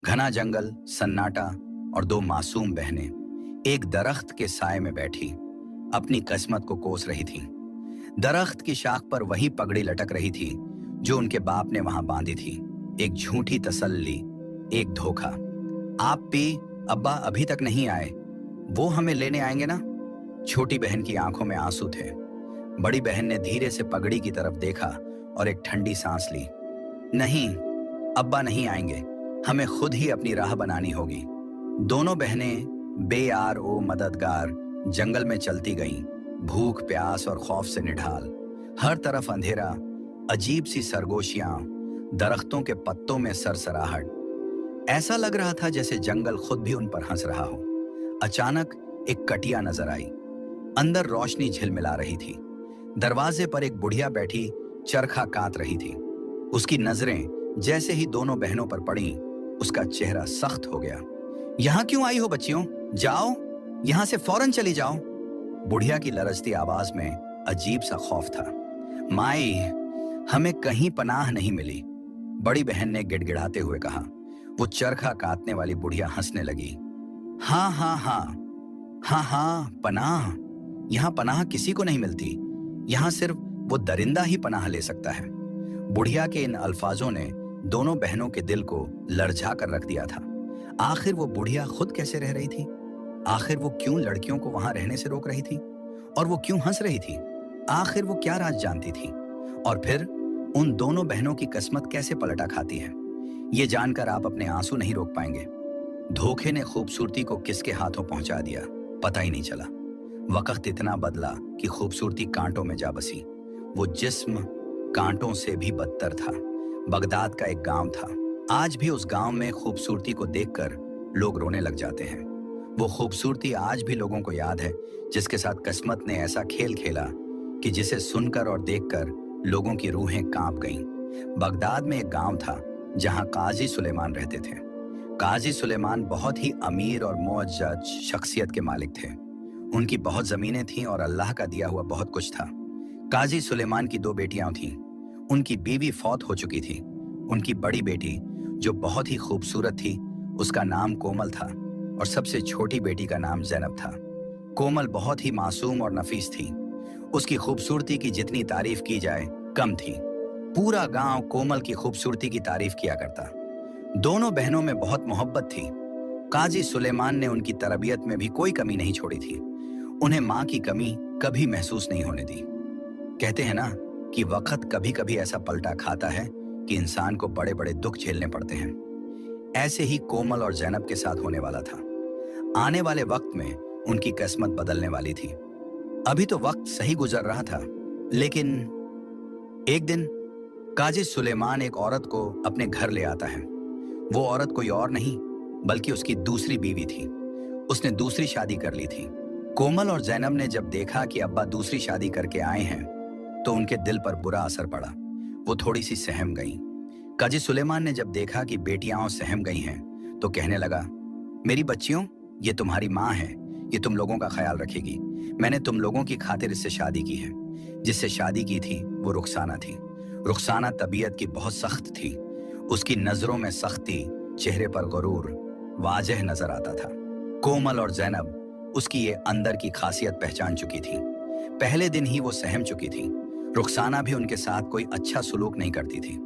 घना जंगल, सन्नाटा और दो मासूम बहनें एक दरख्त के साए में बैठी अपनी किस्मत को कोस रही थीं। दरख्त की शाख पर वही पगड़ी लटक रही थी जो उनके बाप ने वहां बांधी थी। एक झूठी तसल्ली, एक धोखा। आप भी अब्बा अभी तक नहीं आए, वो हमें लेने आएंगे ना। छोटी बहन की आंखों में आंसू थे। बड़ी बहन ने धीरे से पगड़ी की तरफ देखा और एक ठंडी सांस ली। नहीं, अब्बा नहीं आएंगे, हमें खुद ही अपनी राह बनानी होगी। दोनों बहनें बेयार ओ मददगार जंगल में चलती गईं, भूख प्यास और खौफ से निढाल। हर तरफ अंधेरा, अजीब सी सरगोशियां, दरख्तों के पत्तों में सरसराहट। ऐसा लग रहा था जैसे जंगल खुद भी उन पर हंस रहा हो। अचानक एक कटिया नजर आई। अंदर रोशनी झिलमिला रही थी। दरवाजे पर एक बुढ़िया बैठी चरखा कात रही थी। उसकी नजरें जैसे ही दोनों बहनों पर पड़ी, उसका चेहरा सख्त हो गया। यहां क्यों आई हो बच्चियों? जाओ, यहां से फौरन चली जाओ। बुढ़िया की लरजती आवाज में अजीब सा खौफ था। माई, हमें कहीं पनाह नहीं मिली, बड़ी बहन ने गिड़गिड़ाते हुए कहा। वो चरखा काटने वाली बुढ़िया हंसने लगी। हाँ हाँ हाँ, हाँ हाँ, पनाह। यहाँ पनाह किसी को नहीं मिलती, यहाँ सिर्फ वो दरिंदा ही पनाह ले सकता है। बुढ़िया के इन अल्फाजों ने दोनों बहनों के दिल को लरझा कर रख दिया था। आखिर वो बुढ़िया खुद कैसे रह रही थी? आखिर वो क्यों लड़कियों को वहां रहने से रोक रही थी? और वो क्यों हंस रही थी? आखिर वो क्या राज जानती थी? और फिर उन दोनों बहनों की किस्मत कैसे पलटा खाती है, ये जानकर आप अपने आंसू नहीं रोक पाएंगे। धोखे ने खूबसूरती को किसके हाथों पहुंचा दिया, पता ही नहीं चला। वक्त इतना बदला कि खूबसूरती कांटों में जा बसी। वो जिस्म कांटों से भी बदतर था। बगदाद का एक गांव था। आज भी उस गांव में खूबसूरती को देखकर लोग रोने लग जाते हैं। वो खूबसूरती आज भी लोगों को याद है, जिसके साथ किस्मत ने ऐसा खेल खेला कि जिसे सुनकर और देखकर लोगों की रूहें कांप गईं। बगदाद में एक गांव था जहां काजी सुलेमान रहते थे। काजी सुलेमान बहुत ही अमीर और मुअज्जज शख्सियत के मालिक थे। उनकी बहुत जमीनें थीं और अल्लाह का दिया हुआ बहुत कुछ था। काजी सुलेमान की दो बेटियां थीं। उनकी बीवी फौत हो चुकी थी। उनकी बड़ी बेटी, जो बहुत ही खूबसूरत थी, उसका नाम कोमल था और सबसे छोटी बेटी का नाम जैनब था। कोमल बहुत ही मासूम और नफीस थी। उसकी खूबसूरती की जितनी तारीफ की जाए कम थी। पूरा गांव कोमल की खूबसूरती की तारीफ किया करता। दोनों बहनों में बहुत मोहब्बत थी। काजी सुलेमान ने उनकी तरबियत में भी कोई कमी नहीं छोड़ी थी। उन्हें माँ की कमी कभी महसूस नहीं होने दी। कहते हैं ना कि वक्त कभी कभी ऐसा पलटा खाता है कि इंसान को बड़े बड़े दुख झेलने पड़ते हैं। ऐसे ही कोमल और जैनब के साथ होने वाला था। आने वाले वक्त में उनकी किस्मत बदलने वाली थी। अभी तो वक्त सही गुजर रहा था, लेकिन एक दिन काजी सुलेमान एक औरत को अपने घर ले आता है। वो औरत कोई और नहीं बल्कि उसकी दूसरी बीवी थी। उसने दूसरी शादी कर ली थी। कोमल और जैनब ने जब देखा कि अब्बा दूसरी शादी करके आए हैं तो उनके दिल पर बुरा असर पड़ा। वो थोड़ी सी सहम गईं। काजी सुलेमान ने जब देखा कि बेटियां सहम गई हैं तो कहने लगा, मेरी बच्चियों, ये तुम्हारी माँ है, ये तुम लोगों का ख्याल रखेगी। मैंने तुम लोगों की खातिर इससे शादी की है। जिससे शादी की थी वो रुखसाना थी। रुखसाना तबीयत की बहुत सख्त थी। उसकी नजरों में सख्ती, चेहरे पर गुरूर वाजह नजर आता था। कोमल और जैनब उसकी ये अंदर की खासियत पहचान चुकी थी। पहले दिन ही वो सहम चुकी थी। रुखसाना भी उनके साथ कोई अच्छा सुलूक नहीं करती थी।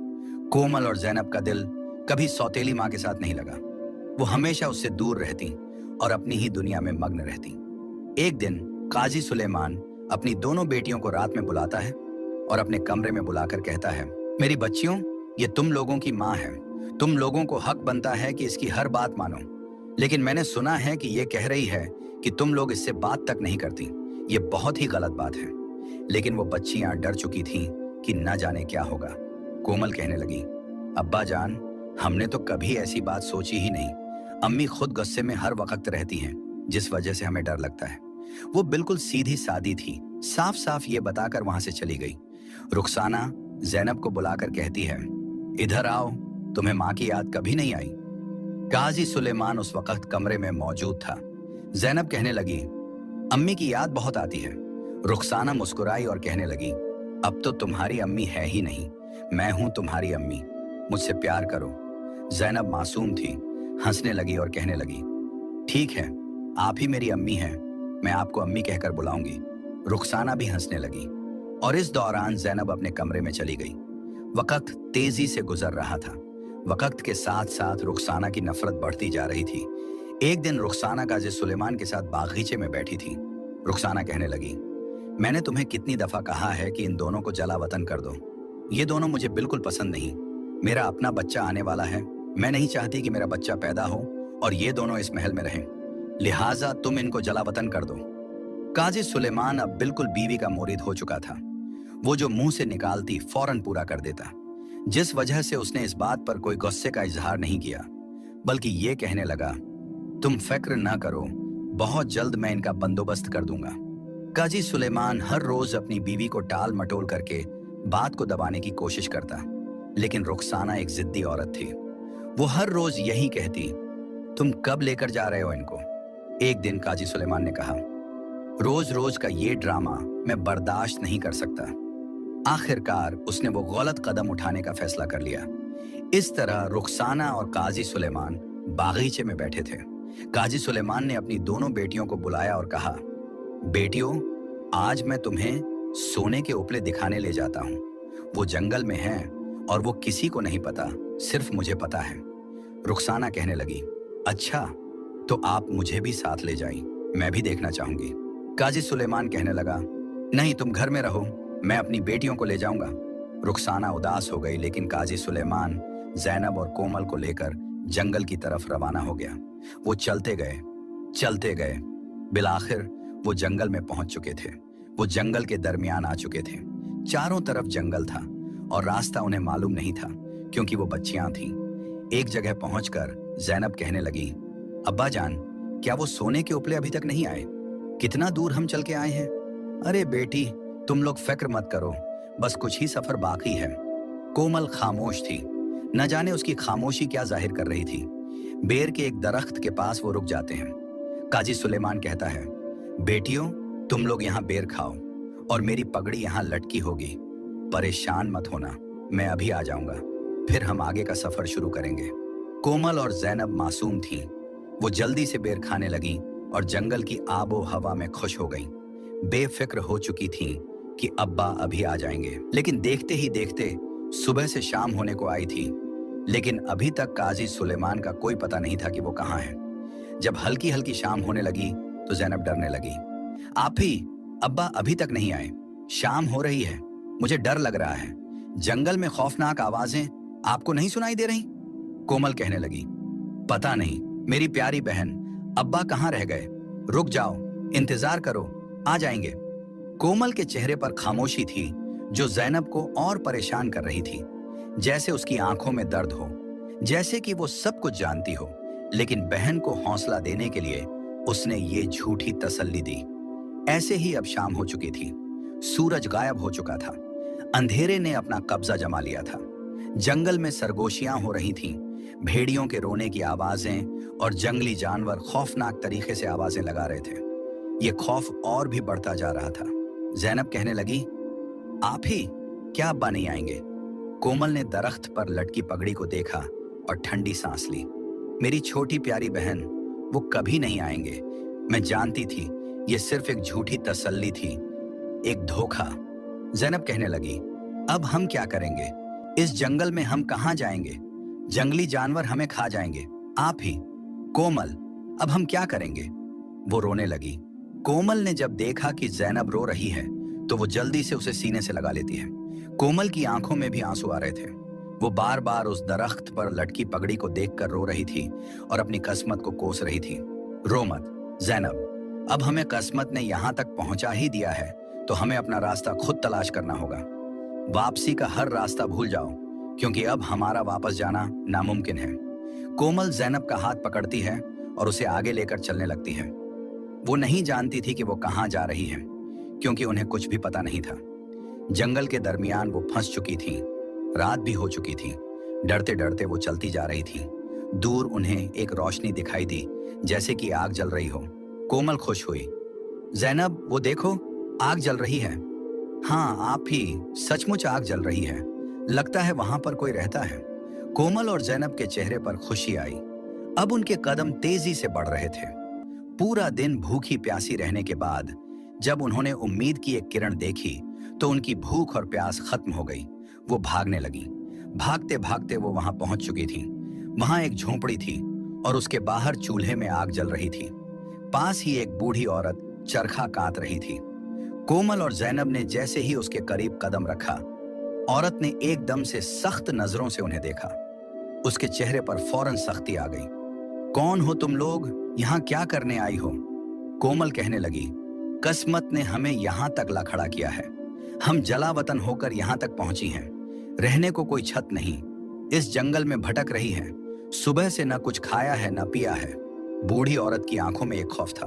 कोमल और जैनब का दिल कभी सौतेली माँ के साथ नहीं लगा। वो हमेशा उससे दूर रहती और अपनी ही दुनिया में मग्न रहती। एक दिन काजी सुलेमान अपनी दोनों बेटियों को रात में बुलाता है और अपने कमरे में बुलाकर कहता है, मेरी बच्चियों, ये तुम लोगों की माँ है। तुम लोगों को हक बनता है कि इसकी हर बात मानो। लेकिन मैंने सुना है कि ये कह रही है कि तुम लोग इससे बात तक नहीं करती। ये बहुत ही गलत बात है। लेकिन वो बच्चियां डर चुकी थीं कि न जाने क्या होगा। कोमल कहने लगी, अब्बा जान, हमने तो कभी ऐसी बात सोची ही नहीं। अम्मी खुद गुस्से में हर वक्त रहती हैं, जिस वजह से हमें डर लगता है। वो बिल्कुल सीधी सादी थी। साफ साफ ये बताकर वहां से चली गई। रुखसाना जैनब को बुलाकर कहती है, इधर आओ, तुम्हें माँ की याद कभी नहीं आई? काजी सुलेमान उस वक्त कमरे में मौजूद था। जैनब कहने लगी, अम्मी की याद बहुत आती है। रुखसाना मुस्कुराई और कहने लगी, अब तो तुम्हारी अम्मी है ही नहीं, मैं हूं तुम्हारी अम्मी, मुझसे प्यार करो। जैनब मासूम थी। हंसने लगी और कहने लगी, ठीक है, आप ही मेरी अम्मी हैं, मैं आपको अम्मी कहकर बुलाऊंगी। रुखसाना भी हंसने लगी और इस दौरान ज़ैनब अपने कमरे में चली गई। वक्त तेजी से गुजर रहा था। वक्त के साथ साथ रुखसाना की नफरत बढ़ती जा रही थी। एक दिन रुखसाना काजी सुलेमान के साथ बागीचे में बैठी थी। रुखसाना कहने लगी, मैंने तुम्हें कितनी दफा कहा है कि इन दोनों को जला वतन कर दो। ये दोनों मुझे बिल्कुल पसंद नहीं। मेरा अपना बच्चा आने वाला है, मैं नहीं चाहती कि मेरा बच्चा पैदा हो और ये दोनों इस महल में रहें, लिहाजा तुम इनको जला वतन कर दो। काजी सुलेमान अब बिल्कुल बीवी का मुरीद हो चुका था। वो जो मुंह से निकालती फौरन पूरा कर देता, जिस वजह से उसने इस बात पर कोई गुस्से का इजहार नहीं किया, बल्कि ये कहने लगा, तुम फिक्र ना करो, बहुत जल्द मैं इनका बंदोबस्त कर दूंगा। काजी सुलेमान हर रोज अपनी बीवी को टाल मटोल करके बात को दबाने की कोशिश करता, लेकिन रुखसाना एक जिद्दी औरत थी। वो हर रोज यही कहती, तुम कब लेकर जा रहे हो इनको। एक दिन काजी सुलेमान ने कहा, रोज रोज का ये ड्रामा मैं बर्दाश्त नहीं कर सकता। आखिरकार उसने वो गलत कदम उठाने का फैसला कर लिया। इस तरह रुखसाना और काजी सुलेमान बागीचे में बैठे थे। काजी सुलेमान ने अपनी दोनों बेटियों को बुलाया और कहा, बेटियों, आज मैं तुम्हें सोने के उपले दिखाने ले जाता हूँ। वो जंगल में हैं और वो किसी को नहीं पता, सिर्फ मुझे पता है। रुखसाना कहने लगी, अच्छा, तो आप मुझे भी साथ ले जाएं, मैं भी देखना चाहूंगी। काजी सुलेमान कहने लगा, नहीं, तुम घर में रहो, मैं अपनी बेटियों को ले जाऊंगा। रुखसाना उदास हो गई, लेकिन काजी सुलेमान ज़ैनब और कोमल को लेकर जंगल की तरफ रवाना हो गया। वो चलते गए, बिलाखिर वो जंगल में पहुंच चुके थे। वो जंगल के दरमियान आ चुके थे। चारों तरफ जंगल था और रास्ता उन्हें मालूम नहीं था, क्योंकि वो बच्चियां थीं। एक जगह पहुंचकर ज़ैनब कहने लगी, अब्बा जान, क्या वो सोने के उपले अभी तक नहीं आए? कितना दूर हम चल के आए हैं। अरे बेटी, तुम लोग फिक्र मत करो, बस कुछ ही सफर बाकी है। कोमल खामोश थी, न जाने उसकी खामोशी क्या जाहिर कर रही थी। बेर के एक दरख्त के पास वो रुक जाते हैं। काजी सुलेमान कहता है, बेटियों, तुम लोग यहाँ बेर खाओ और मेरी पगड़ी यहाँ लटकी होगी। परेशान मत होना, मैं अभी आ जाऊंगा, फिर हम आगे का सफर शुरू करेंगे। कोमल और ज़ैनब मासूम थीं। वो जल्दी से बेर खाने लगी और जंगल की आबो हवा में खुश हो गईं। बेफिक्र हो चुकी थीं कि अब्बा अभी आ जाएंगे। लेकिन देखते ही देखते सुबह से शाम होने को आई थी, लेकिन अभी तक काजी सुलेमान का कोई पता नहीं था कि वो कहाँ है। जब हल्की हल्की शाम होने लगी तो ज़ैनब डरने लगी। आप ही, अब्बा अभी तक नहीं आए, शाम हो रही है, मुझे डर लग रहा है। जंगल में खौफनाक आवाजें आपको नहीं सुनाई दे रही? कोमल कहने लगी, पता नहीं मेरी प्यारी बहन, अब्बा कहाँ रह गए? रुक जाओ, इंतजार करो, आ जाएंगे। कोमल के चेहरे पर खामोशी थी, जो ज़ैनब को और परेशान कर रही थी। जैसे उसकी आंखों में दर्द हो, जैसे कि वो सब कुछ जानती हो, लेकिन बहन को हौसला देने के लिए उसने ये झूठी तसल्ली दी। ऐसे ही अब शाम हो चुकी थी। सूरज गायब हो चुका था। अंधेरे ने अपना कब्जा जमा लिया था। जंगल में सरगोशियां हो रही थीं। भेड़ियों के रोने की आवाजें और जंगली जानवर खौफनाक तरीके से आवाजें लगा रहे थे। ये खौफ और भी बढ़ता जा रहा था। ज़ैनब कहने लगी, आप ही, क्या अब्बा नहीं आएंगे? कोमल ने दरख्त पर लटकी पगड़ी को देखा और ठंडी सांस ली। मेरी छोटी प्यारी बहन, वो कभी नहीं आएंगे। मैं जानती थी ये सिर्फ एक झूठी तसल्ली थी, एक धोखा। ज़ैनब कहने लगी, अब हम क्या करेंगे? इस जंगल में हम कहाँ जाएंगे? जंगली जानवर हमें खा जाएंगे। आप ही, कोमल, अब हम क्या करेंगे? वो रोने लगी। कोमल ने जब देखा कि ज़ैनब रो रही है तो वो जल्दी से उसे सीने से लगा लेती है। कोमल की आंखों में भी आंसू आ रहे थे। वो बार बार उस दरख्त पर लटकी पगड़ी को देखकर रो रही थी और अपनी किस्मत को कोस रही थी। रो मत ज़ैनब, अब हमें किस्मत ने यहाँ तक पहुंचा ही दिया है तो हमें अपना रास्ता खुद तलाश करना होगा। वापसी का हर रास्ता भूल जाओ, क्योंकि अब हमारा वापस जाना नामुमकिन है। कोमल ज़ैनब का हाथ पकड़ती है और उसे आगे लेकर चलने लगती है। वो नहीं जानती थी कि वो कहाँ जा रही है, क्योंकि उन्हें कुछ भी पता नहीं था। जंगल के दरमियान वो फंस चुकी थी। रात भी हो चुकी थी। डरते डरते वो चलती जा रही थी। दूर उन्हें एक रोशनी दिखाई दी, जैसे कि आग जल रही हो। कोमल खुश हुई। ज़ैनब, वो देखो, आग जल रही है। हाँ, आप ही, सचमुच आग जल रही है। लगता है वहां पर कोई रहता है। कोमल और ज़ैनब के चेहरे पर खुशी आई। अब उनके कदम तेजी से बढ़ रहे थे। पूरा दिन भूखी प्यासी रहने के बाद जब उन्होंने उम्मीद की एक किरण देखी तो उनकी भूख और प्यास खत्म हो गई। वो भागने लगी। भागते भागते वो वहां पहुंच चुकी थी। वहां एक झोंपड़ी थी और उसके बाहर चूल्हे में आग जल रही थी। पास ही एक बूढ़ी औरत चरखा काट रही थी। कोमल और जैनब ने जैसे ही उसके करीब कदम रखा, औरत ने एकदम से सख्त नजरों से उन्हें देखा। उसके चेहरे पर फौरन सख्ती आ गई। कौन हो तुम लोग? यहाँ क्या करने आई हो? कोमल कहने लगी, किस्मत ने हमें यहाँ तक ला खड़ा किया है। हम जलावतन होकर यहाँ तक पहुंची हैं। रहने को कोई छत नहीं, इस जंगल में भटक रही हैं। सुबह से न कुछ खाया है न पिया है। बूढ़ी औरत की आंखों में एक खौफ था।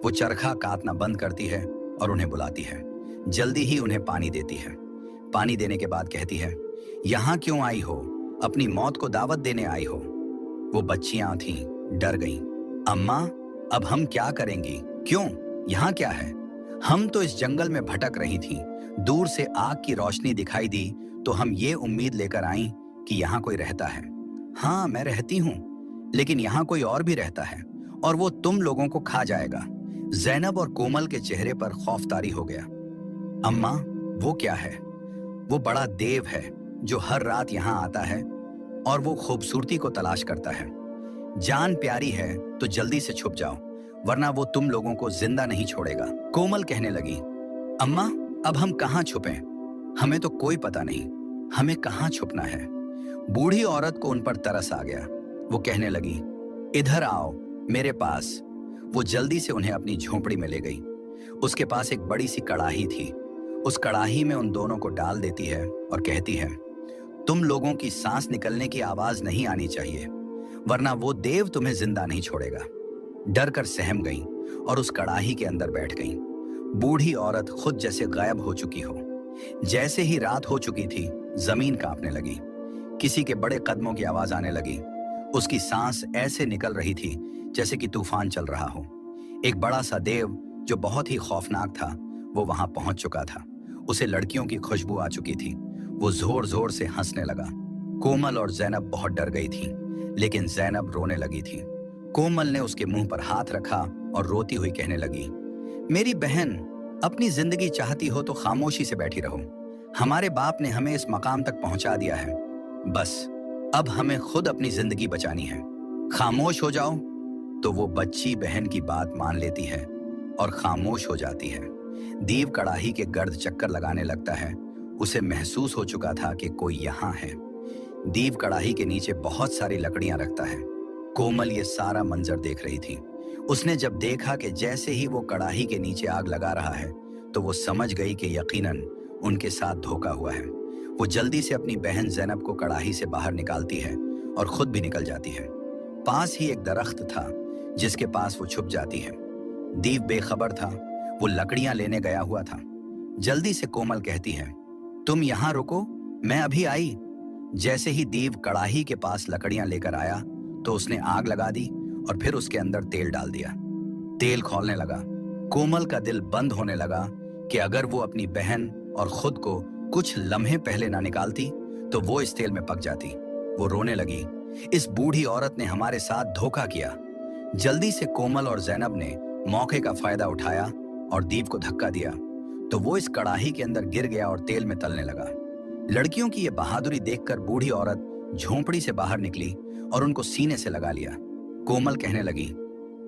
वो चरखा काटना बंद करती है और उन्हें बुलाती है। जल्दी ही उन्हें पानी देती है। पानी देने के बाद कहती है, यहाँ क्यों आई हो? अपनी मौत को दावत देने आई हो? वो बच्चियां थीं, डर गईं। अम्मा, अब हम क्या करेंगी? क्यों? यहाँ क्या है? हम तो इस जंगल में भटक रही थीं। दूर से आग की रोशनी दिखाई दी तो हम ये उम्मीद लेकर आईं कि यहाँ कोई रहता है। हाँ, मैं रहती हूँ, लेकिन यहाँ कोई और भी रहता है और वो तुम लोगों को खा जाएगा। जैनब और कोमल के चेहरे पर खौफ तारी हो गया। अम्मा, वो क्या है? वो बड़ा देव है जो हर रात यहाँ आता है और वो खूबसूरती को तलाश करता है। जान प्यारी है तो जल्दी से छुप जाओ, वरना वो तुम लोगों को जिंदा नहीं छोड़ेगा। कोमल कहने लगी, अम्मा, अब हम कहाँ छुपें? हमें तो कोई पता नहीं, हमें कहाँ छुपना है। बूढ़ी औरत को उन पर तरस आ गया। वो कहने लगी, इधर आओ मेरे पास। वो जल्दी से उन्हें अपनी झोंपड़ी में ले गई। उसके पास एक बड़ी सी कड़ाही थी। उस कड़ाही में उन दोनों को डाल देती है और कहती है, तुम लोगों की सांस निकलने की आवाज नहीं आनी चाहिए, वरना वो देव तुम्हें जिंदा नहीं छोड़ेगा। डर कर सहम गई और उस कड़ाही के अंदर बैठ गई। बूढ़ी औरत खुद जैसे गायब हो चुकी हो। जैसे ही रात हो चुकी थी, जमीन कांपने लगी। किसी के बड़े कदमों की आवाज आने लगी। उसकी सांस ऐसे निकल रही थी जैसे कि तूफान चल रहा हो। एक बड़ा सा देव जो बहुत ही खौफनाक था, वो वहां पहुंच चुका था। उसे लड़कियों की खुशबू आ चुकी थी। वो जोर जोर से हंसने लगा। कोमल और जैनब बहुत डर गई थी, लेकिन जैनब रोने लगी थी। कोमल ने उसके मुंह पर हाथ रखा और रोती हुई कहने लगी, मेरी बहन, अपनी जिंदगी चाहती हो तो खामोशी से बैठी रहो। हमारे बाप ने हमें इस मकाम तक पहुंचा दिया है। बस अब हमें खुद अपनी जिंदगी बचानी है। खामोश हो जाओ। तो वो बच्ची बहन की बात मान लेती है और खामोश हो जाती है। दीव कड़ाही के गर्द चक्कर लगाने लगता है। उसे महसूस हो चुका था कि कोई यहाँ है। दीव कड़ाही के नीचे बहुत सारी लकड़ियां रखता है। कोमल ये सारा मंजर देख रही थी। उसने जब देखा कि जैसे ही वो कड़ाही के नीचे आग लगा रहा है, तो वो समझ गई कि यकीनन उनके साथ धोखा हुआ है। वो जल्दी से अपनी बहन जैनब को कड़ाही से बाहर निकालती है और खुद भी निकल जाती है। पास ही एक दरख्त था जिसके पास वो छुप जाती है। दीव बेखबर था, वो लकड़ियां लेने गया हुआ था। जल्दी से कोमल कहती है, तुम यहाँ रुको, मैं अभी आई। जैसे ही दीव कड़ाही के पास लकड़ियां लेकर आया तो उसने आग लगा दी और फिर उसके अंदर तेल डाल दिया। तेल खौलने लगा। कोमल का दिल बंद होने लगा कि अगर वो अपनी बहन और खुद को कुछ लम्हे पहले ना निकालती तो वो इस तेल में पक जाती। वो रोने लगी, इस बूढ़ी औरत ने हमारे साथ धोखा किया। जल्दी से कोमल और जैनब ने मौके का फायदा उठाया और दीव को धक्का दिया तो वो इस कड़ाही के अंदर गिर गया और तेल में तलने लगा। लड़कियों की ये बहादुरी देखकर बूढ़ी औरत झोंपड़ी से बाहर निकली और उनको सीने से लगा लिया। कोमल कहने लगी,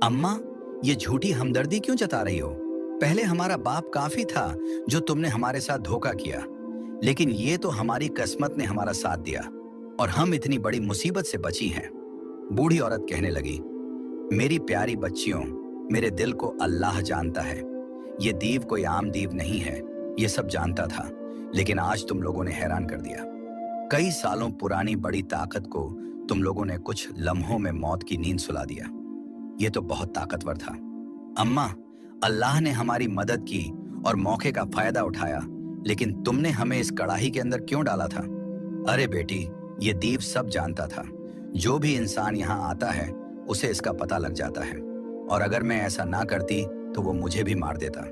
अम्मा, ये झूठी हमदर्दी क्यों जता रही हो? पहले हमारा बाप काफी था जो तुमने हमारे साथ धोखा किया, लेकिन ये तो हमारी किस्मत ने हमारा साथ दिया और हम इतनी बड़ी मुसीबत से बची हैं। बूढ़ी औरत कहने लगी, मेरी प्यारी बच्चियों, मेरे दिल को अल्लाह जानता है। ये दीव कोई आम दीव नहीं है, ये सब जानता था, लेकिन आज तुम लोगों ने हैरान कर दिया। कई सालों पुरानी बड़ी ताकत को तुम लोगों ने कुछ लम्हों में मौत की नींद सुला दिया। ये तो बहुत ताकतवर था। अम्मा, अल्लाह ने हमारी मदद की और मौके का फायदा उठाया, लेकिन तुमने हमें इस कड़ाही के अंदर क्यों डाला था? अरे बेटी, ये दीव सब जानता था। जो भी इंसान यहाँ आता है उसे इसका पता लग जाता है, और अगर मैं ऐसा ना करती तो वो मुझे भी मार देता।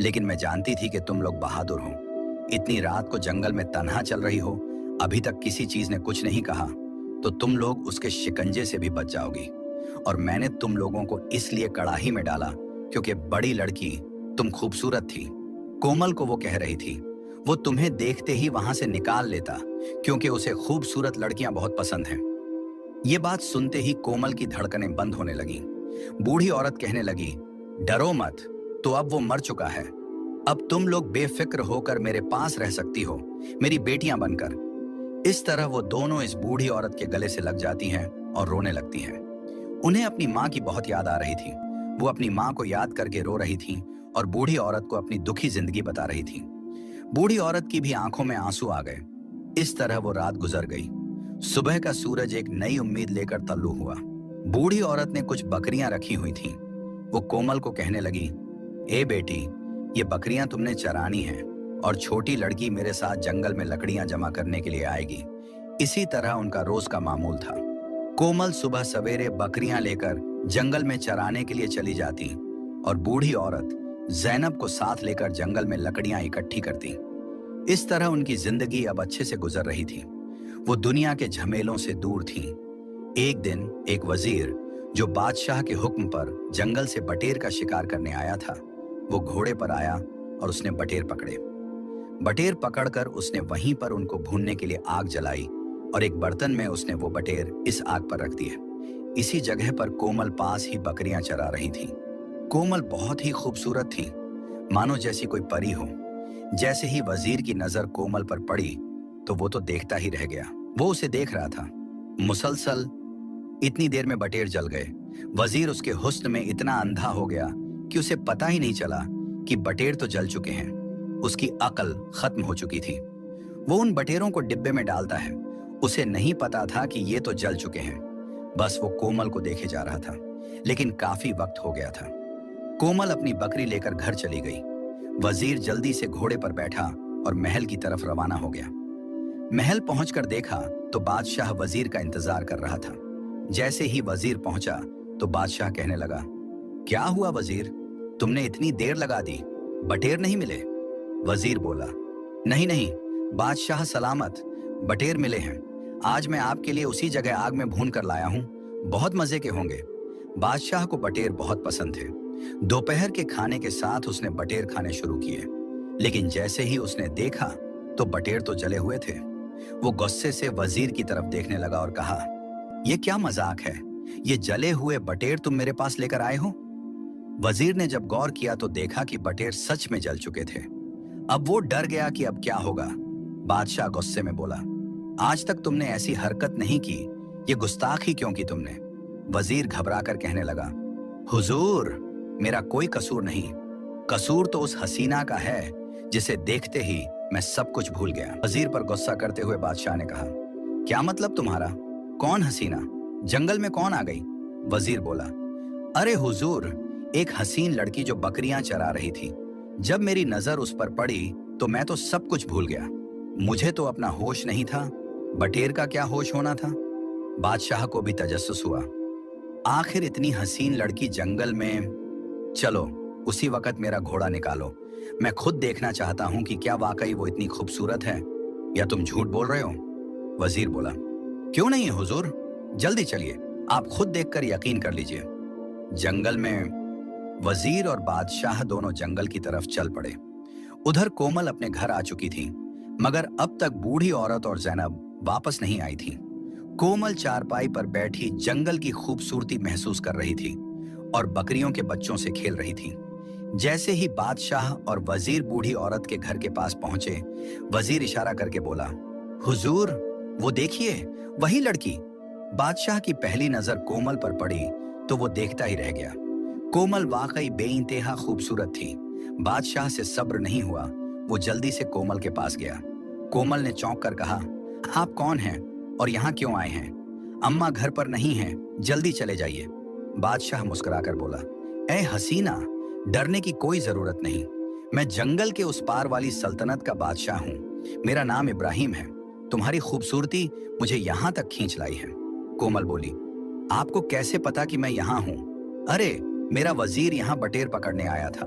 लेकिन मैं जानती थी कि तुम लोग बहादुर हो। इतनी रात को जंगल में तन्हा चल रही हो, अभी तक किसी चीज ने कुछ नहीं कहा, तो तुम लोग उसके शिकंजे से भी बच जाओगी। और मैंने तुम लोगों को इसलिए कड़ाही में डाला क्योंकि बड़ी लड़की तुम खूबसूरत थी। कोमल को वो कह रही थी, वो तुम्हें देखते ही वहां से निकाल लेता क्योंकि उसे खूबसूरत लड़कियां बहुत पसंद हैं। ये बात सुनते ही कोमल की धड़कनें बंद होने लगी। बूढ़ी औरत कहने लगी, डरो मत, तो अब वो मर चुका है। अब तुम लोग बेफिक्र होकर मेरे पास रह सकती हो, मेरी बेटियां बनकर। इस तरह वो दोनों इस बूढ़ी औरत के गले से लग जाती हैं और रोने लगती हैं। उन्हें अपनी माँ की बहुत याद आ रही थी। वो अपनी माँ को याद करके रो रही थी और बूढ़ी औरत को अपनी दुखी जिंदगी बता रही थी। बूढ़ी औरत की भी आंखों में आंसू आ गए। इस तरह वो रात गुजर गई। सुबह का सूरज एक नई उम्मीद लेकर तल्लू हुआ। बूढ़ी औरत ने कुछ बकरियां रखी हुई थीं। वो कोमल को कहने लगी, ए बेटी, ये बकरियां तुमने चरानी हैं और छोटी लड़की मेरे साथ जंगल में लकड़ियां जमा करने के लिए आएगी। इसी तरह उनका रोज का मामूल था। कोमल सुबह सवेरे बकरियां लेकर जंगल में चराने के लिए चली जाती और बूढ़ी औरत जैनब को साथ लेकर जंगल में लकड़ियां इकट्ठी करती। इस तरह उनकी जिंदगी अब अच्छे से गुजर रही थी। वो दुनिया के झमेलों से दूर थी। एक दिन एक वजीर जो बादशाह के हुक्म पर जंगल से बटेर का शिकार करने आया था, वो घोड़े पर आया और उसने बटेर पकड़े। बटेर पकड़कर उसने वहीं पर उनको भूनने के लिए आग जलाई और एक बर्तन में उसने वो बटेर इस आग पर रख दिए। इसी जगह पर कोमल पास ही बकरियां चरा रही थी। कोमल बहुत ही खूबसूरत थी, मानो जैसी कोई परी हो। जैसे ही वजीर की नजर कोमल पर पड़ी तो वो तो देखता ही रह गया। वो उसे देख रहा था। मुसलसल इतनी देर में बटेर जल गए। वजीर उसके हुस्न में इतना अंधा हो गया कि उसे पता ही नहीं चला कि बटेर तो जल चुके हैं। उसकी अकल खत्म हो चुकी थी। वो उन बटेरों को डिब्बे में डालता है। उसे नहीं पता था कि ये तो जल चुके हैं। बस वो कोमल को देखे जा रहा था, लेकिन काफी वक्त हो गया था। कोमल अपनी बकरी लेकर घर चली गई। वजीर जल्दी से घोड़े पर बैठा और महल की तरफ रवाना हो गया। महल पहुंचकर देखा तो बादशाह वजीर का इंतजार कर रहा था। जैसे ही वजीर पहुंचा तो बादशाह कहने लगा, क्या हुआ वजीर, तुमने इतनी देर लगा दी, बटेर नहीं मिले? वजीर बोला, नहीं नहीं बादशाह सलामत, बटेर मिले हैं। आज मैं आपके लिए उसी जगह आग में भून कर लाया हूं, बहुत मजे के होंगे। बादशाह को बटेर बहुत पसंद थे। दोपहर के खाने के साथ उसने बटेर खाने शुरू किए, लेकिन जैसे ही उसने देखा तो बटेर तो जले हुए थे। वो गुस्से से वजीर की तरफ देखने लगा और कहा, यह क्या मजाक है, ये जले हुए बटेर तुम मेरे पास लेकर आए हो? वजीर ने जब गौर किया तो देखा कि बटेर सच में जल चुके थे। अब वो डर गया कि अब क्या होगा। बादशाह गुस्से में बोला, आज तक तुमने ऐसी हरकत नहीं की, ये गुस्ताखी क्यों की तुमने? वजीर घबराकर कहने लगा, हुजूर, मेरा कोई कसूर नहीं, कसूर तो उस हसीना का है जिसे देखते ही मैं सब कुछ भूल गया। वजीर पर गुस्सा करते हुए बादशाह ने कहा, क्या मतलब तुम्हारा? कौन हसीना? जंगल में कौन आ गई? वजीर बोला, अरे हुजूर, एक हसीन लड़की जो बकरियां चरा रही थी। जब मेरी नजर उस पर पड़ी तो मैं तो सब कुछ भूल गया। मुझे तो अपना होश नहीं था, बटेर का क्या होश होना था। बादशाह को भी तजस्सुस हुआ, आखिर इतनी हसीन लड़की जंगल में। चलो उसी वक्त मेरा घोड़ा निकालो, मैं खुद देखना चाहता हूं कि क्या वाकई वो इतनी खूबसूरत है या तुम झूठ बोल रहे हो। वजीर बोला, क्यों नहीं हुजूर, जल्दी चलिए, आप खुद देखकर यकीन कर लीजिए। जंगल में वजीर और बादशाह दोनों जंगल की तरफ चल पड़े। उधर कोमल अपने घर आ चुकी थी, मगर अब तक बूढ़ी औरत और जैनब वापस नहीं आई थी। कोमल चारपाई पर बैठी जंगल की खूबसूरती महसूस कर रही थी और बकरियों के बच्चों से खेल रही थी। जैसे ही बादशाह और वजीर बूढ़ी औरत के घर के पास पहुंचे, वजीर इशारा करके बोला, हुजूर, वो देखिए, वही लड़की। बादशाह की पहली नजर कोमल पर पड़ी तो वो देखता ही रह गया। कोमल वाकई बेइंतहा खूबसूरत थी। बादशाह से सब्र नहीं हुआ, वो जल्दी से कोमल के पास गया। कोमल ने चौंक कर कहा, आप कौन हैं और यहाँ क्यों आए हैं? अम्मा घर पर नहीं हैं, जल्दी चले जाइए। बादशाह मुस्कुराकर बोला, ऐ हसीना, डरने की कोई जरूरत नहीं, मैं जंगल के उस पार वाली सल्तनत का बादशाह हूँ। मेरा नाम इब्राहिम है। तुम्हारी खूबसूरती मुझे यहाँ तक खींच लाई है। कोमल बोली, आपको कैसे पता कि मैं यहाँ हूँ? अरे, मेरा वजीर यहाँ बटेर पकड़ने आया था,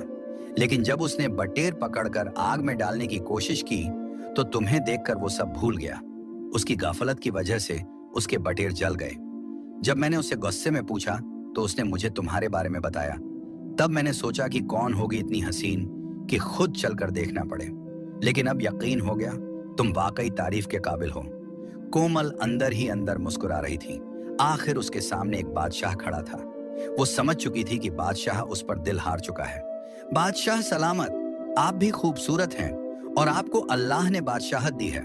लेकिन जब उसने बटेर पकड़कर आग में डालने की कोशिश की तो तुम्हें देखकर वो सब भूल गया। उसकी गाफलत की वजह से उसके बटेर जल गए। जब मैंने उससे गुस्से में पूछा तो उसने मुझे तुम्हारे बारे में बताया। तब मैंने सोचा कि कौन होगी इतनी हसीन कि खुद चलकर देखना पड़े, लेकिन अब यकीन हो गया तुम वाकई तारीफ के काबिल हो। कोमल अंदर ही अंदर मुस्कुरा रही थी। आखिर उसके सामने एक बादशाह खड़ा था। वो समझ चुकी थी कि बादशाह उस पर दिल हार चुका है। बादशाह सलामत, आप भी खूबसूरत हैं और आपको अल्लाह ने बादशाहत दी है,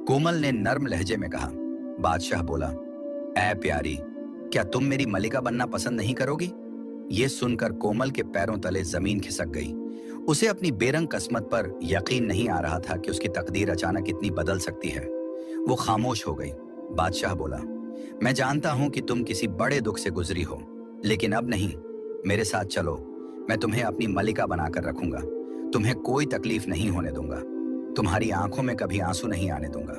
कोमल ने नर्म लहजे में कहा। बादशाह बोला, ऐ प्यारी, क्या तुम मेरी मलिका बनना पसंद नहीं करोगी? ये सुनकर कोमल के पैरों तले जमीन खिसक गई। उसे अपनी बेरंग किस्मत पर यकीन नहीं आ रहा था कि उसकी तकदीर अचानक इतनी बदल सकती है। वो खामोश हो गई। बादशाह बोला, मैं जानता हूं कि तुम किसी बड़े दुख से गुजरी हो, लेकिन अब नहीं। मेरे साथ चलो, मैं तुम्हें अपनी मलिका बनाकर रखूंगा। तुम्हें कोई तकलीफ नहीं होने दूंगा। तुम्हारी आंखों में कभी आंसू नहीं आने दूंगा।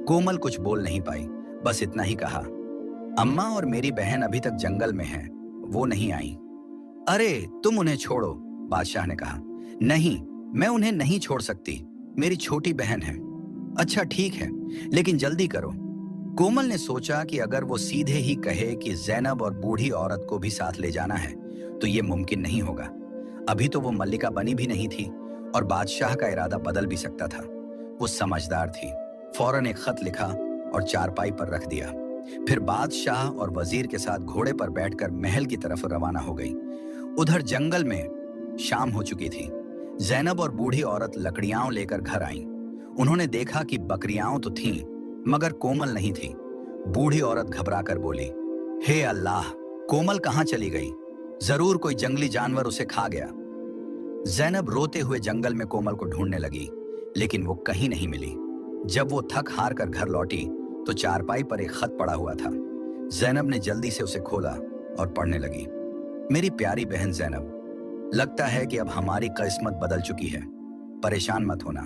कोमल कुछ बोल नहीं पाई, बस इतना ही कहा, अम्मा और मेरी बहन अभी तक जंगल में हैं, वो नहीं आई। अरे तुम उन्हें छोड़ो, बादशाह ने कहा। नहीं, मैं उन्हें नहीं छोड़ सकती, मेरी छोटी बहन है। अच्छा ठीक है, लेकिन जल्दी करो। कोमल ने सोचा कि अगर वो सीधे ही कहे कि जैनब और बूढ़ी औरत को भी साथ ले जाना है तो ये मुमकिन नहीं होगा। अभी तो वो मल्लिका बनी भी नहीं थी और बादशाह का इरादा बदल भी सकता था। वो समझदार थी, फौरन एक खत लिखा और चारपाई पर रख दिया। फिर बादशाह और वजीर के साथ घोड़े पर बैठकर महल की तरफ रवाना हो गई। उधर जंगल में शाम हो चुकी थी। जैनब और बूढ़ी औरत लकड़ियां लेकर घर आईं। उन्होंने देखा कि बकरियां तो थीं, मगर कोमल नहीं थी। बूढ़ी औरत घबराकर बोली, हे अल्लाह, कोमल कहां चली गई? जरूर कोई जंगली जानवर उसे खा गया। जैनब रोते हुए जंगल में कोमल को ढूंढने लगी, लेकिन वो कहीं नहीं मिली। जब वो थक हार कर घर लौटी तो चारपाई पर एक खत पड़ा हुआ था। जैनब ने जल्दी से उसे खोला और पढ़ने लगी। मेरी प्यारी बहन जैनब, लगता है कि अब हमारी किस्मत बदल चुकी है। परेशान मत होना,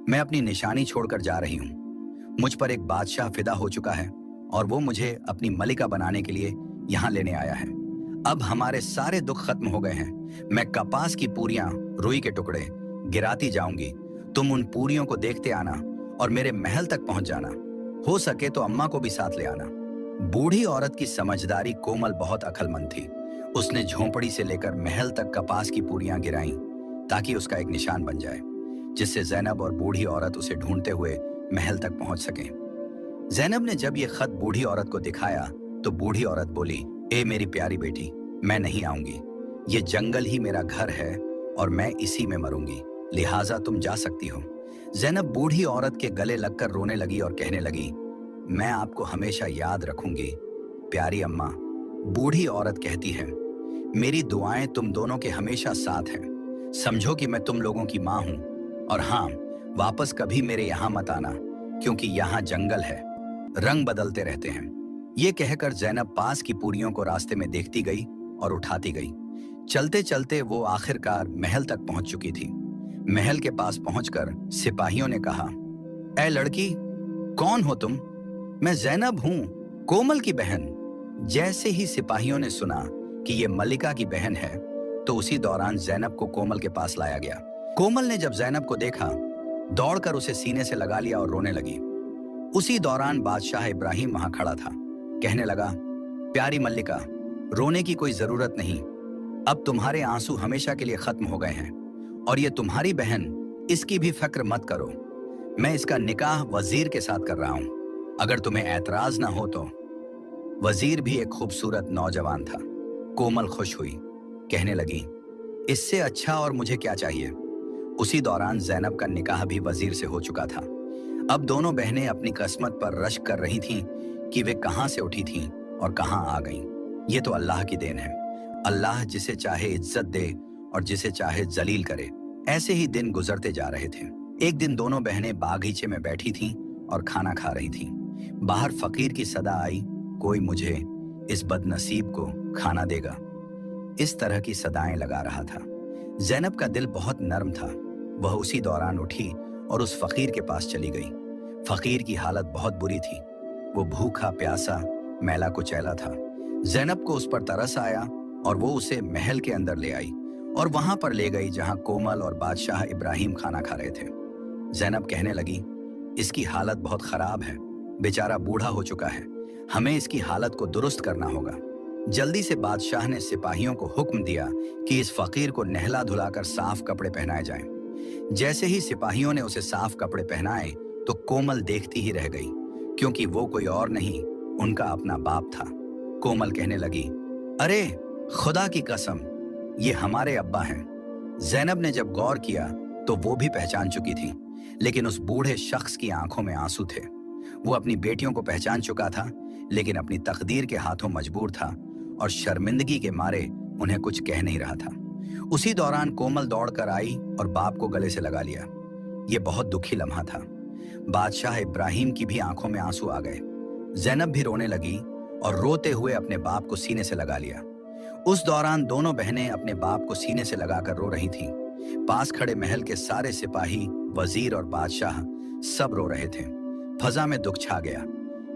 मैं अपनी निशानी छोड़कर जा रही हूँ। मुझ पर एक बादशाह फिदा हो चुका है और वो मुझे अपनी मलिका बनाने के लिए यहाँ लेने आया है। अब हमारे सारे दुख खत्म हो गए हैं। मैं कपास की पूरियां, रुई के टुकड़े गिराती जाऊंगी। तुम उन पूरियों को देखते आना और मेरे महल तक पहुंच जाना। हो सके तो अम्मा को भी साथ ले आना। बूढ़ी औरत की समझदारी कोमल बहुत अक्लमंद थी। उसने झोंपड़ी से लेकर महल तक कपास की पूरियां गिराईं ताकि उसका एक निशान बन जाए, जिससे जैनब और बूढ़ी औरत उसे ढूंढते हुए महल तक पहुंच सकें। जैनब ने जब ये खत बूढ़ी औरत को दिखाया तो बूढ़ी औरत बोली, ए मेरी प्यारी बेटी, मैं नहीं आऊंगी। ये जंगल ही मेरा घर है और मैं इसी में मरूंगी, लिहाजा तुम जा सकती हो। जैनब बूढ़ी औरत के गले लगकर रोने लगी और कहने लगी, मैं आपको हमेशा याद रखूंगी प्यारी अम्मा। बूढ़ी औरत कहती है, मेरी दुआएं तुम दोनों के हमेशा साथ हैं। समझो कि मैं तुम लोगों की माँ हूं। और हाँ, वापस कभी मेरे यहाँ मत आना, क्योंकि यहाँ जंगल है, रंग बदलते रहते हैं। ये कहकर जैनब पास की पूरियों को रास्ते में देखती गई और उठाती गई। चलते चलते वो आखिरकार महल तक पहुंच चुकी थी। महल के पास पहुंचकर सिपाहियों ने कहा, ऐ लड़की, कौन हो तुम? मैं जैनब हूं, कोमल की बहन। जैसे ही सिपाहियों ने सुना कि ये मलिका की बहन है तो उसी दौरान जैनब को कोमल के पास लाया गया। कोमल ने जब जैनब को देखा, दौड़कर उसे सीने से लगा लिया और रोने लगी। उसी दौरान बादशाह इब्राहिम वहां खड़ा था। कहने लगा, प्यारी मल्लिका, रोने की कोई जरूरत नहीं। अब तुम्हारे आंसू हमेशा के लिए खत्म हो गए हैं और ये तुम्हारी बहन, इसकी भी फिक्र मत करो। मैं इसका निकाह वजीर के साथ कर रहा हूं, अगर तुम्हें ऐतराज ना हो तो। वजीर भी एक खूबसूरत नौजवान था। कोमल खुश हुई, कहने लगी, इससे अच्छा और मुझे क्या चाहिए। उसी दौरान जैनब का निकाह भी वजीर से हो चुका था। अब दोनों बहनें अपनी किस्मत पर रश्क कर रही थीं कि वे कहां से उठी थीं और कहां आ गईं। ये तो अल्लाह की देन है। अल्लाह जिसे चाहे इज्जत दे और जिसे चाहे जलील करे। ऐसे ही दिन गुजरते जा रहे थे। एक दिन दोनों बहनें बागीचे में बैठी थीं और खाना खा रही थीं। बाहर फकीर की सदा आई, कोई मुझे, इस बदनसीब को खाना देगा। इस तरह की सदाएं लगा रहा था। जैनब का दिल बहुत नर्म था। वह उसी दौरान उठी और उस फकीर के पास चली गई। फकीर की हालत बहुत बुरी थी। वो भूखा प्यासा, मैला कुचैला था। जैनब को उस पर तरस आया और वो उसे महल के अंदर ले आई और वहां पर ले गई जहां कोमल और बादशाह इब्राहिम खाना खा रहे थे। जैनब कहने लगी, इसकी हालत बहुत खराब है, बेचारा बूढ़ा हो चुका है, हमें इसकी हालत को दुरुस्त करना होगा। जल्दी से बादशाह ने सिपाहियों को हुक्म दिया कि इस फकीर को नहला धुलाकर साफ कपड़े पहनाए जाएं। जैसे ही सिपाहियों ने उसे साफ कपड़े पहनाए तो कोमल देखती ही रह गई, क्योंकि वो कोई और नहीं, उनका अपना बाप था। कोमल कहने लगी, अरे खुदा की कसम, ये हमारे अब्बा हैं। जैनब ने जब गौर किया तो वो भी पहचान चुकी थी, लेकिन उस बूढ़े शख्स की आंखों में आंसू थे। वो अपनी बेटियों को पहचान चुका था, लेकिन अपनी तकदीर के हाथों मजबूर था और शर्मिंदगी के मारे उन्हें कुछ कह नहीं रहा था। उसी दौरान कोमल दौड़कर आई और बाप को गले से लगा लिया। ये बहुत दुखी लम्हा था। बादशाह इब्राहिम की भी आंखों में आंसू आ गए। जैनब भी रोने लगी और रोते हुए अपने बाप को सीने से लगा लिया। उस दौरान दोनों बहनें अपने बाप को सीने से लगाकर रो रही थीं। पास खड़े महल के सारे सिपाही, वजीर और बादशाह सब रो रहे थे। फजा में दुख छा गया,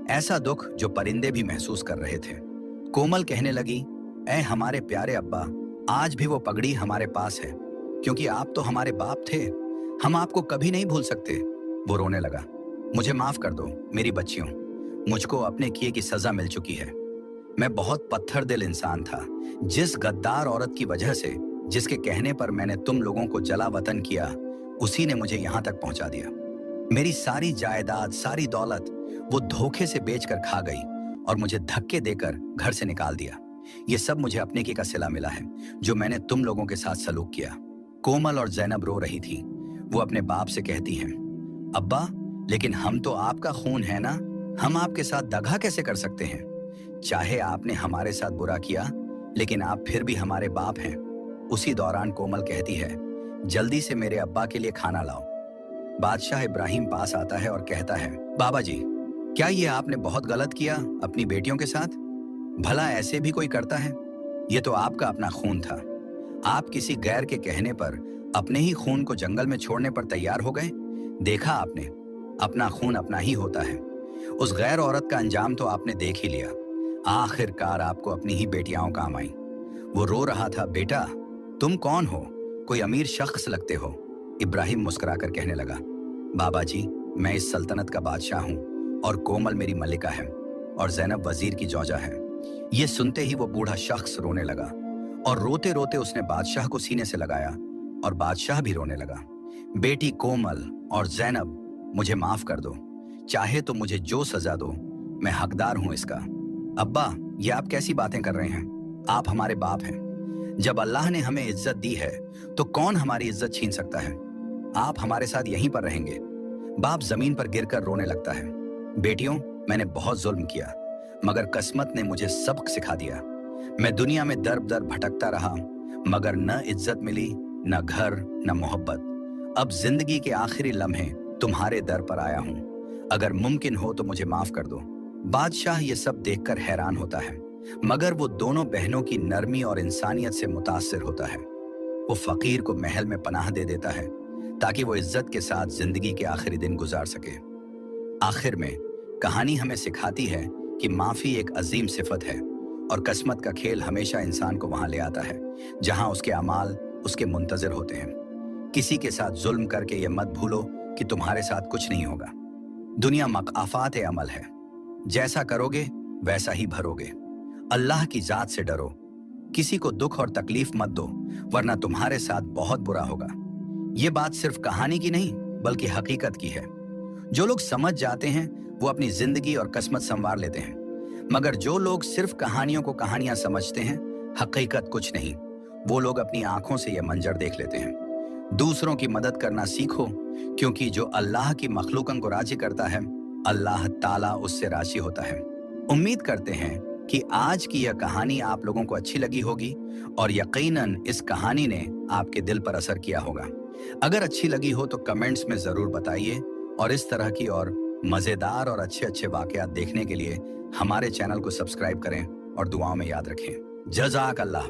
ऐसा दुख जो परिंदे भी महसूस कर रहे थे। कोमल कहने लगी, ऐ हमारे प्यारे अब्बा, आज भी वो पगड़ी हमारे पास है, क्योंकि आप तो हमारे बाप थे। हम आपको कभी नहीं भूल सकते। वो रोने लगा, मुझे माफ कर दो मेरी बच्चियों, मुझको अपने किए की सजा मिल चुकी है। मैं बहुत पत्थर दिल इंसान था। जिस गद्दार औरत की वजह से, जिसके कहने पर मैंने तुम लोगों को जला वतन किया, उसी ने मुझे यहां तक पहुंचा दिया। मेरी सारी जायदाद, सारी दौलत वो धोखे से बेचकर खा गई और मुझे धक्के देकर घर से निकाल दिया। ये सब मुझे अपने की का सिला मिला है, जो मैंने तुम लोगों के साथ सलूक किया। कोमल और जैनब रो रही थी। वो अपने बाप से कहती हैं, अब्बा, लेकिन हम तो आपका खून है ना, हम आपके साथ दगा कैसे कर सकते हैं? चाहे आपने हमारे साथ बुरा किया, लेकिन आप फिर भी हमारे बाप हैं। उसी दौरान कोमल कहती है, जल्दी से मेरे अब्बा के लिए खाना लाओ। बादशाह इब्राहिम पास आता है और कहता है, बाबा जी, क्या ये आपने बहुत गलत किया अपनी बेटियों के साथ? भला ऐसे भी कोई करता है? ये तो आपका अपना खून था। आप किसी गैर के कहने पर अपने ही खून को जंगल में छोड़ने पर तैयार हो गए। देखा आपने, अपना खून अपना ही होता है। उस गैर औरत का अंजाम तो आपने देख ही लिया। आखिरकार आपको अपनी ही बेटियां काम आई। वो रो रहा था, बेटा तुम कौन हो? कोई अमीर शख्स लगते हो। इब्राहिम मुस्कुराकर कहने लगा, बाबा जी, मैं इस सल्तनत का बादशाह हूँ और कोमल मेरी मलिका है और जैनब वजीर की जौजा है। ये सुनते ही वो बूढ़ा शख्स रोने लगा और रोते रोते उसने बादशाह को सीने से लगाया और बादशाह भी रोने लगा। बेटी कोमल और जैनब, मुझे माफ कर दो। चाहे तो मुझे जो सजा दो, मैं हकदार हूं इसका। अब्बा, ये आप कैसी बातें कर रहे हैं? आप हमारे बाप हैं। जब अल्लाह ने हमें इज्जत दी है तो कौन हमारी इज्जत छीन सकता है? आप हमारे साथ यहीं पर रहेंगे। बाप जमीन पर गिरकर रोने लगता है। बेटियों, मैंने बहुत जुल्म किया, मगर किस्मत ने मुझे सबक सिखा दिया। मैं दुनिया में दर दर भटकता रहा, मगर न इज्जत मिली, न घर, न मोहब्बत। अब जिंदगी के आखिरी लम्हे तुम्हारे दर पर आया हूं। अगर मुमकिन हो तो मुझे माफ कर दो। बादशाह ये सब देखकर हैरान होता है, मगर वो दोनों बहनों की नरमी और इंसानियत से मुतासिर होता है। वो फकीर को महल में पनाह दे देता है ताकि वो इज्जत के साथ जिंदगी के आखिरी दिन गुजार सके। आखिर में कहानी हमें सिखाती है कि माफी एक अजीम सिफत है और किस्मत का खेल हमेशा इंसान को वहां ले आता है जहां उसके अमाल उसके मुंतजर होते हैं। किसी के साथ जुल्म करके ये मत भूलो कि तुम्हारे साथ कुछ नहीं होगा। दुनिया मकाफात अमल है, जैसा करोगे वैसा ही भरोगे। अल्लाह की जात से डरो, किसी को दुख और तकलीफ मत दो, वरना तुम्हारे साथ बहुत बुरा होगा। ये बात सिर्फ कहानी की नहीं बल्कि हकीकत की है। जो लोग समझ जाते हैं वो अपनी जिंदगी और किस्मत संवार लेते हैं, मगर जो लोग सिर्फ कहानियों को कहानियां समझते हैं, हकीकत कुछ नहीं, वो लोग अपनी आंखों से ये मंजर देख लेते हैं। दूसरों की मदद करना सीखो, क्योंकि जो अल्लाह की मखलूकन को राजी करता है, अल्लाह ताला उससे राजी होता है। उम्मीद करते हैं कि आज की यह कहानी आप लोगों को अच्छी लगी होगी और यकीनन इस कहानी ने आपके दिल पर असर किया होगा। अगर अच्छी लगी हो तो कमेंट्स में जरूर बताइए और इस तरह की और मजेदार और अच्छे अच्छे वाकयात देखने के लिए हमारे चैनल को सब्सक्राइब करें और दुआओं में याद रखें। जज़ाक अल्लाह।